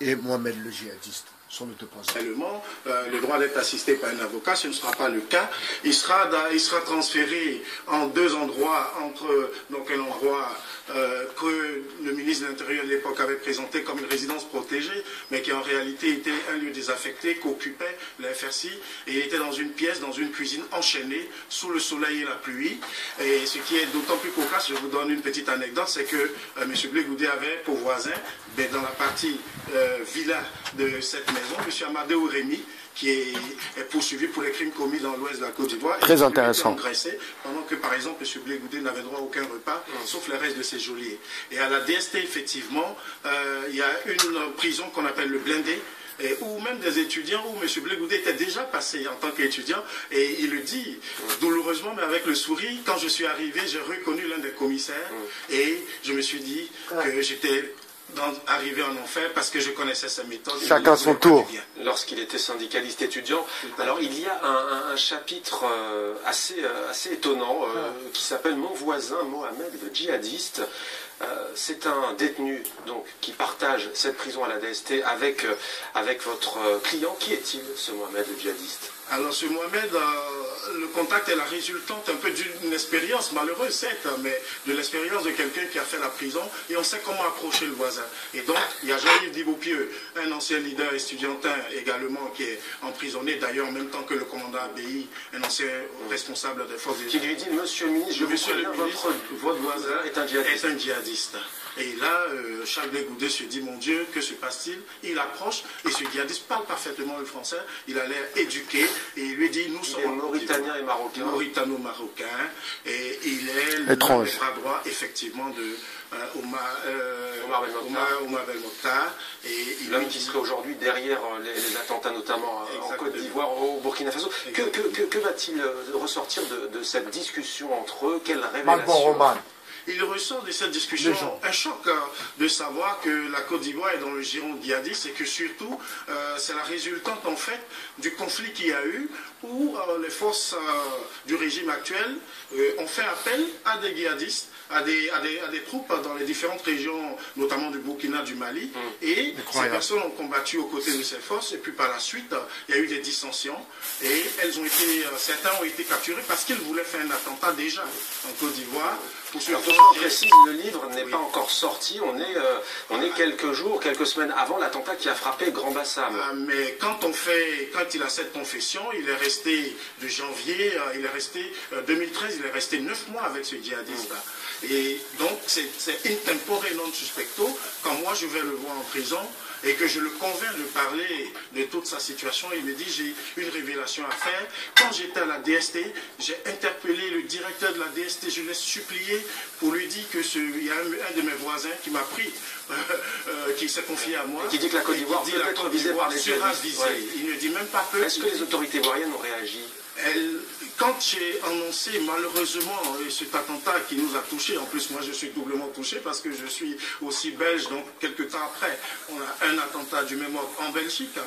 et Mohamed le djihadiste. Son autoprocès. Le droit d'être assisté par un avocat, ce ne sera pas le cas. Il sera transféré en deux endroits, donc un endroit que le ministre de l'Intérieur de l'époque avait présenté comme une résidence protégée, mais qui en réalité était un lieu désaffecté qu'occupait la FRC. Et il était dans une pièce, dans une cuisine enchaînée, sous le soleil et la pluie. Et ce qui est d'autant plus cocasse, je vous donne une petite anecdote, c'est que M. Blé Goudé avait pour voisin, dans la partie villa de cette maison, M. Amadou Rémy, qui est poursuivi pour les crimes commis dans l'ouest de la Côte d'Ivoire. Très intéressant. Pendant que, par exemple, M. Blé Goudé n'avait droit à aucun repas, sauf les restes de ses geôliers. Et à la DST, effectivement, il y a une prison qu'on appelle le blindé, ou même des étudiants où M. Blé Goudé était déjà passé en tant qu'étudiant, et il le dit douloureusement, mais avec le sourire, quand je suis arrivé, j'ai reconnu l'un des commissaires, et je me suis dit que j'étais arrivé en enfer parce que je connaissais sa méthode. Chacun son tour. Lorsqu'il était syndicaliste étudiant. Alors il y a un chapitre assez étonnant qui s'appelle « Mon voisin Mohamed le djihadiste ». C'est un détenu donc, qui partage cette prison à la DST avec votre client. Qui est-il, ce Mohamed le djihadiste? Alors ce Mohamed, le contact est la résultante un peu d'une expérience malheureuse, certes, mais de l'expérience de quelqu'un qui a fait la prison, et on sait comment approcher le voisin. Et donc, il y a Jean-Yves Diboupieux, un ancien leader estudiantin également, qui est emprisonné, d'ailleurs en même temps que le commandant Abbaye, un ancien responsable des forces... Qui lui dit, monsieur le ministre, votre voisin est un djihadiste. Et là, Charles Blé Goudé se dit, mon Dieu, que se passe-t-il? Il approche, et ce djihadiste parle parfaitement le français, il a l'air éduqué, et il lui dit, nous sommes mauritanien et marocain. Mauritano-marocain, et il est le bras droit, effectivement, de Omar Ben Mokhtar. L'homme qui serait aujourd'hui derrière les attentats, notamment en Côte d'Ivoire, au Burkina Faso. Que va-t-il ressortir de cette discussion entre eux? Quelle révélation? Il ressort de cette discussion un choc de savoir que la Côte d'Ivoire est dans le giron djihadiste et que surtout c'est la résultante en fait du conflit qu'il y a eu où les forces du régime actuel ont fait appel à des djihadistes, à des troupes dans les différentes régions, notamment du Burkina, du Mali, et ces personnes ont combattu aux côtés de ces forces, et puis par la suite, il y a eu des dissensions, et certains ont été capturés parce qu'ils voulaient faire un attentat déjà en Côte d'Ivoire. Pour précise, le livre n'est pas encore sorti, on est quelques jours, quelques semaines avant l'attentat qui a frappé Grand Bassam. Mais quand il a cette confession, il est resté de janvier, 2013, il est resté 9 mois avec ce djihadiste-là. Et donc, c'est in tempore non suspecto. Quand moi, je vais le voir en prison et que je le convainc de parler de toute sa situation, il me dit, j'ai une révélation à faire. Quand j'étais à la DST, j'ai interpellé le directeur de la DST, je l'ai supplié pour lui dire qu'il y a un de mes voisins qui m'a pris, qui s'est confié à moi. Et qui dit que la Côte d'Ivoire peut être visée par les djihadistes. Il ne dit même pas peu. Est-ce que les autorités ivoiriennes ont réagi? Quand j'ai annoncé malheureusement cet attentat qui nous a touchés, en plus moi je suis doublement touché parce que je suis aussi belge, donc quelques temps après on a un attentat du même ordre en Belgique.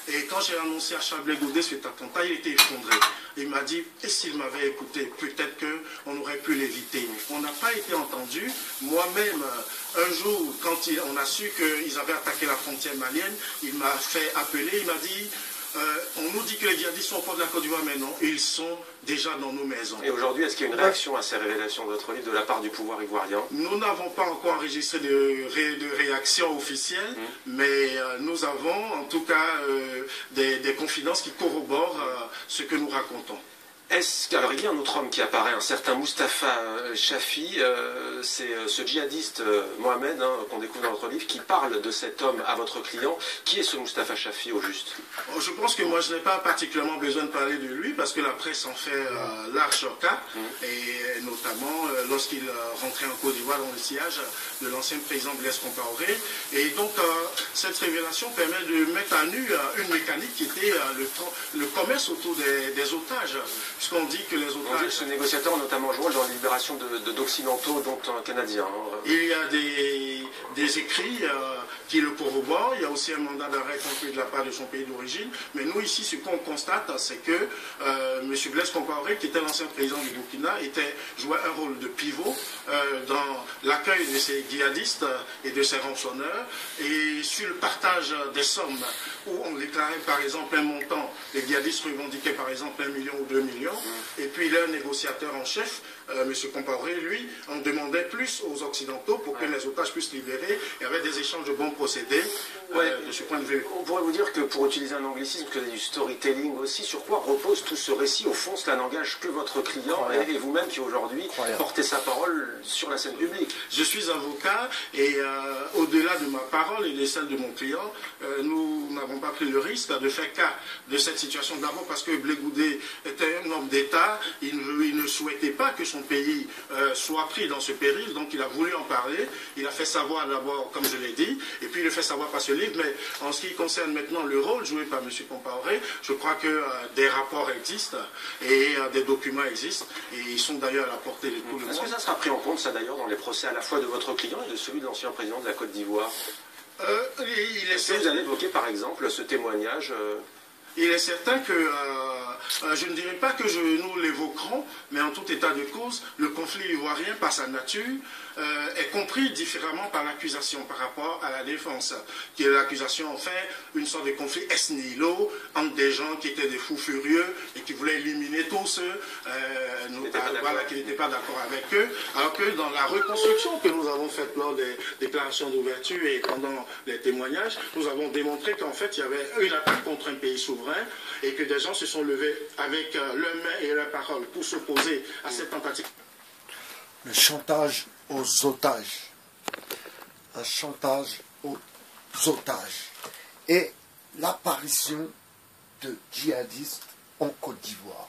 Et quand j'ai annoncé à Charles Blé Goudé cet attentat, il était effondré. Il m'a dit, et s'il m'avait écouté, peut-être qu'on aurait pu l'éviter. On n'a pas été entendu. Moi-même, un jour, quand on a su qu'ils avaient attaqué la frontière malienne, il m'a fait appeler, il m'a dit... on nous dit que les djihadistes sont au port de la Côte d'Ivoire, mais non, ils sont déjà dans nos maisons. Et aujourd'hui, est-ce qu'il y a une réaction à ces révélations de votre livre de la part du pouvoir ivoirien? Nous n'avons pas encore enregistré de réaction officielle, mais nous avons en tout cas des confidences qui corroborent ce que nous racontons. Alors il y a un autre homme qui apparaît, un certain Mustapha Chafi, c'est ce djihadiste Mohamed, qu'on découvre dans votre livre, qui parle de cet homme à votre client. Qui est ce Mustapha Chafi au juste? Je pense que moi je n'ai pas particulièrement besoin de parler de lui parce que la presse en fait large cas, et notamment lorsqu'il rentrait en Côte d'Ivoire dans le sillage de l'ancien président Blaise Compaoré. Et donc cette révélation permet de mettre à nu une mécanique qui était le commerce autour des otages. Puisqu'on dit que les otages... On dit que ce négociateur a notamment joué dans la libération d'Occidentaux, dont un Canadien. Il y a des écrits qui le corroborent. Il y a aussi un mandat d'arrêt contre lui de la part de son pays d'origine. Mais nous, ici, ce qu'on constate, c'est que M. Blaise Compaoré, qui était l'ancien président du Burkina, jouait un rôle de pivot dans l'accueil de ces djihadistes et de ces rançonneurs. Et sur le partage des sommes où on déclarait par exemple un montant, les djihadistes revendiquaient par exemple 1 million ou 2 millions, et puis leur négociateur en chef, M. Compaoré, lui, en demandait plus aux Occidentaux pour que les otages puissent libérer. Il y avait des échanges de bons procédés de ce point de vue. On pourrait vous dire que, pour utiliser un anglicisme, que du storytelling aussi, sur quoi repose tout ce récit? Au fond, cela n'engage que votre client et vous-même qui aujourd'hui portez sa parole sur la scène publique. Je suis avocat et au-delà de ma parole et de celle de mon client, nous n'avons pas pris le risque de faire cas de cette situation. D'abord parce que Blé Goudé était un homme d'État, il ne souhaitait pas que son pays soit pris dans ce péril, donc il a voulu en parler, il a fait savoir d'abord, comme je l'ai dit, et puis il le fait savoir par ce livre, mais en ce qui concerne maintenant le rôle joué par M. Compaoré, je crois que des rapports existent et des documents existent, et ils sont d'ailleurs à la portée de tout le monde. Est-ce que ça sera pris en compte, ça d'ailleurs, dans les procès à la fois de votre client et de celui de l'ancien président de la Côte d'Ivoire? Est-ce que vous avez évoqué par exemple ce témoignage Il est certain que, je ne dirais pas que nous l'évoquerons, mais en tout état de cause, le conflit ivoirien, par sa nature, est compris différemment par l'accusation par rapport à la défense, qui est l'accusation, en fait, une sorte de conflit ex nihilo entre des gens qui étaient des fous furieux et qui voulaient éliminer tous ceux qui n'étaient pas d'accord avec eux, alors que dans la reconstruction que nous avons faite lors des déclarations d'ouverture et pendant les témoignages, nous avons démontré qu'en fait, il y avait une attaque contre un pays souverain et que des gens se sont levés avec leurs mains et leurs paroles pour s'opposer à cette tentative. Le chantage aux otages. Un chantage aux otages. Et l'apparition de djihadistes en Côte d'Ivoire.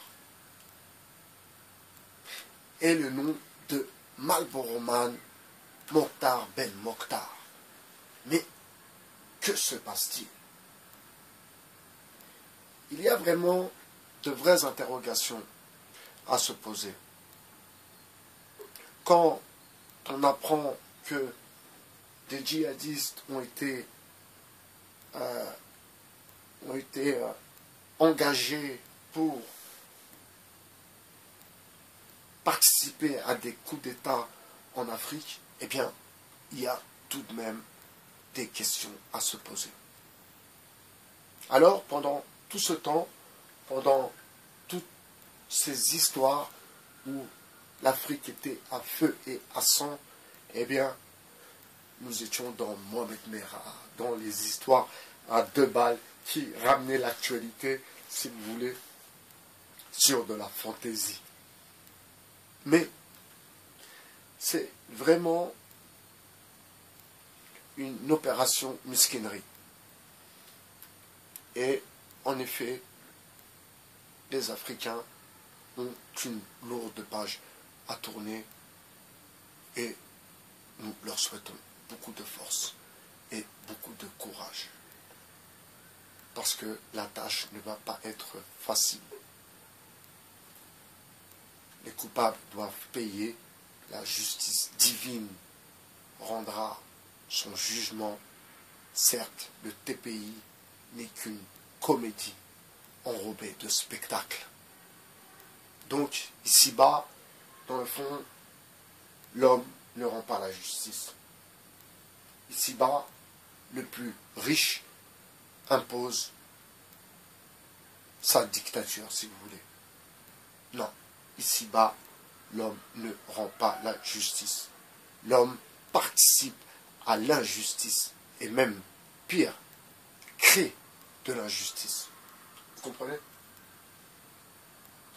Et le nom de Malboroman Mokhtar Ben Mokhtar. Mais que se passe-t-il? Il y a vraiment de vraies interrogations à se poser. Quand on apprend que des djihadistes ont été engagés pour participer à des coups d'État en Afrique, eh bien, il y a tout de même des questions à se poser. Alors, pendant tout ce temps, pendant toutes ces histoires où l'Afrique était à feu et à sang, eh bien, nous étions dans Mohamed Merah, dans les histoires à 2 balles qui ramenaient l'actualité, si vous voulez, sur de la fantaisie. Mais c'est vraiment une opération mesquinerie. Et en effet, les Africains ont une lourde page à tourner et nous leur souhaitons beaucoup de force et beaucoup de courage. Parce que la tâche ne va pas être facile. Les coupables doivent payer, la justice divine rendra son jugement. Certes, le TPI n'est qu'une comédie enrobée de spectacle. Donc, ici-bas, dans le fond, l'homme ne rend pas la justice. Ici-bas, le plus riche impose sa dictature, si vous voulez. Non, ici-bas, l'homme ne rend pas la justice. L'homme participe à l'injustice et même, pire, crée de l'injustice. Vous comprenez?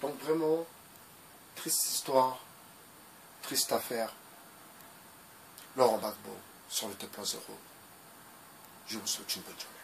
Donc vraiment, triste histoire, triste affaire. Laurent Gbagbo sur le 2.0. Je vous souhaite une bonne journée.